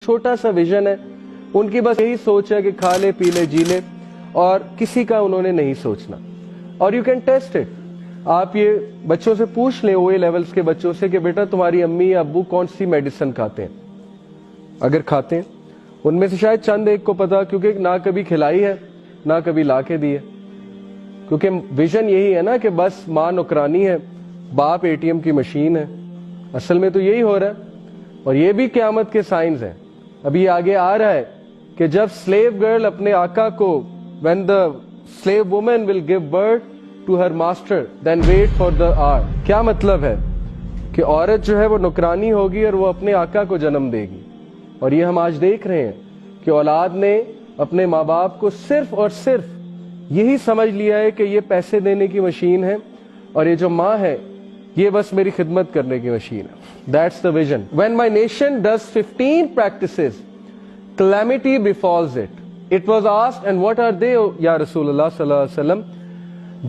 چھوٹا سا ویژن ہے، ان کی بس یہی سوچ ہے کہ کھا لے پی لے جی لے، اور کسی کا انہوں نے نہیں سوچنا. اور یو کین ٹیسٹ اٹ. آپ یہ بچوں سے پوچھ لیں، اوے لیولز کے بچوں سے، کہ بیٹا تمہاری امی یا ابو کون سی میڈیسن کھاتے ہیں. اگر کھاتے ہیں، ان میں سے شاید چند ایک کو پتا، کیونکہ نہ کبھی کھلائی ہے نہ کبھی لا کے دی ہے. کیونکہ ویژن یہی ہے نا کہ بس ماں نوکرانی ہے، باپ اے ٹی ایم کی مشین ہے. اصل میں تو یہی ہو رہا ہے. اور یہ بھی قیامت کے سائنز ہیں. ابھی آگے آ رہا ہے کہ جب سلیو گرل اپنے آقا کو when the slave woman will give birth to her master then wait for the hour. کیا مطلب ہے کہ عورت جو ہے وہ نوکرانی ہوگی اور وہ اپنے آقا کو جنم دے گی. اور یہ ہم آج دیکھ رہے ہیں کہ اولاد نے اپنے ماں باپ کو صرف اور صرف یہی سمجھ لیا ہے کہ یہ پیسے دینے کی مشین ہے، اور یہ جو ماں ہے یہ بس میری خدمت کرنے کی مشین ہے. That's the vision. When my nation does 15 practices, calamity befalls it. It was asked, and what are they, یا رسول اللہ صلی اللہ علیہ وسلم؟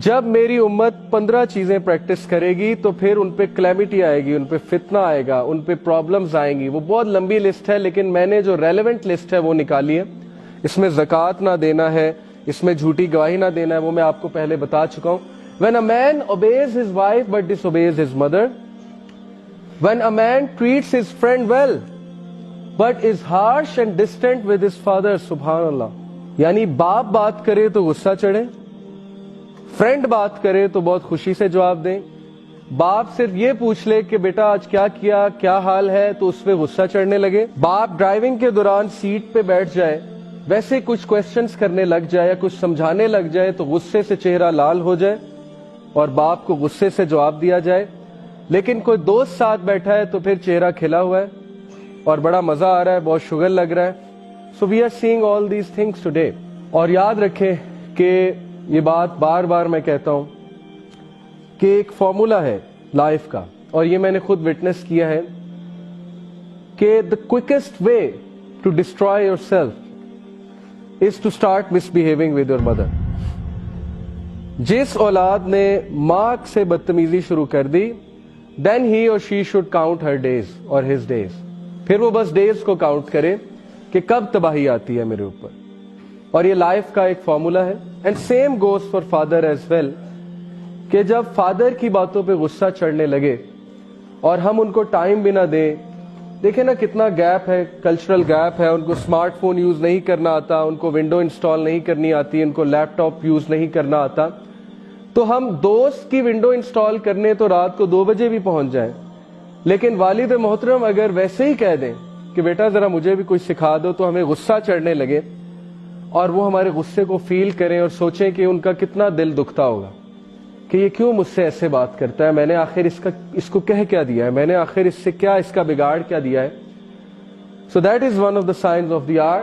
جب میری امت 15 چیزیں پریکٹس کرے گی تو پھر ان پہ کلیمٹی آئے گی، ان پہ فتنہ آئے گا، ان پہ پرابلمز آئیں گی. وہ بہت لمبی لسٹ ہے، لیکن میں نے جو ریلیونٹ لسٹ ہے وہ نکالی ہے. اس میں زکوٰۃ نہ دینا ہے، اس میں جھوٹی گواہی نہ دینا ہے، وہ میں آپ کو پہلے بتا چکا ہوں. When a man obeys his wife but disobeys his mother. When a man treats his friend well but is harsh and distant with his father. سبحان اللہ. یعنی باپ بات کرے تو غصہ چڑھے، فرینڈ بات کرے تو بہت خوشی سے جواب دیں. باپ صرف یہ پوچھ لے کہ بیٹا آج کیا کیا، کیا حال ہے، تو اس پہ غصہ چڑھنے لگے. باپ ڈرائیونگ کے دوران سیٹ پہ بیٹھ جائے، ویسے کچھ کویسچنز کرنے لگ جائے یا کچھ سمجھانے لگ جائے تو غصے سے چہرہ لال ہو جائے اور باپ کو غصے سے جواب دیا جائے. لیکن کوئی دوست ساتھ بیٹھا ہے تو پھر چہرہ کھلا ہوا ہے اور بڑا مزہ آ رہا ہے، بہت شوگر لگ رہا ہے. So we are seeing all these things today. اور یاد رکھیں کہ یہ بات بار بار میں کہتا ہوں کہ ایک فارمولا ہے لائف کا، اور یہ میں نے خود وٹنس کیا ہے کہ the quickest way to destroy yourself is to start misbehaving with your mother. جس اولاد نے ماں سے بدتمیزی شروع کر دی، then he or she should count her days or his days. پھر وہ بس ڈیز کو کاؤنٹ کرے کہ کب تباہی آتی ہے میرے اوپر. اور یہ لائف کا ایک فارمولا ہے. And same goes for father as well, کہ جب فادر کی باتوں پہ غصہ چڑھنے لگے اور ہم ان کو ٹائم بھی نہ دیں. دیکھیں نا کتنا گیپ ہے، کلچرل گیپ ہے. ان کو اسمارٹ فون یوز نہیں کرنا آتا، ان کو ونڈو انسٹال نہیں کرنی آتی، ان کو لیپ ٹاپ یوز نہیں کرنا آتا. تو ہم دوست کی ونڈو انسٹال کرنے تو رات کو 2 بجے بھی پہنچ جائیں، لیکن والد محترم اگر ویسے ہی کہہ دیں کہ بیٹا ذرا مجھے بھی کچھ سکھا دو، تو ہمیں غصہ چڑھنے لگے اور وہ ہمارے غصے کو فیل کریں اور سوچیں کہ ان کا کتنا دل دکھتا ہوگا کہ یہ کیوں مجھ سے ایسے بات کرتا ہے، میں نے آخر اس کو کہہ کیا دیا ہے، میں نے آخر اس سے کیا، اس کا بگاڑ کیا دیا ہے. So that is one of the signs of the are.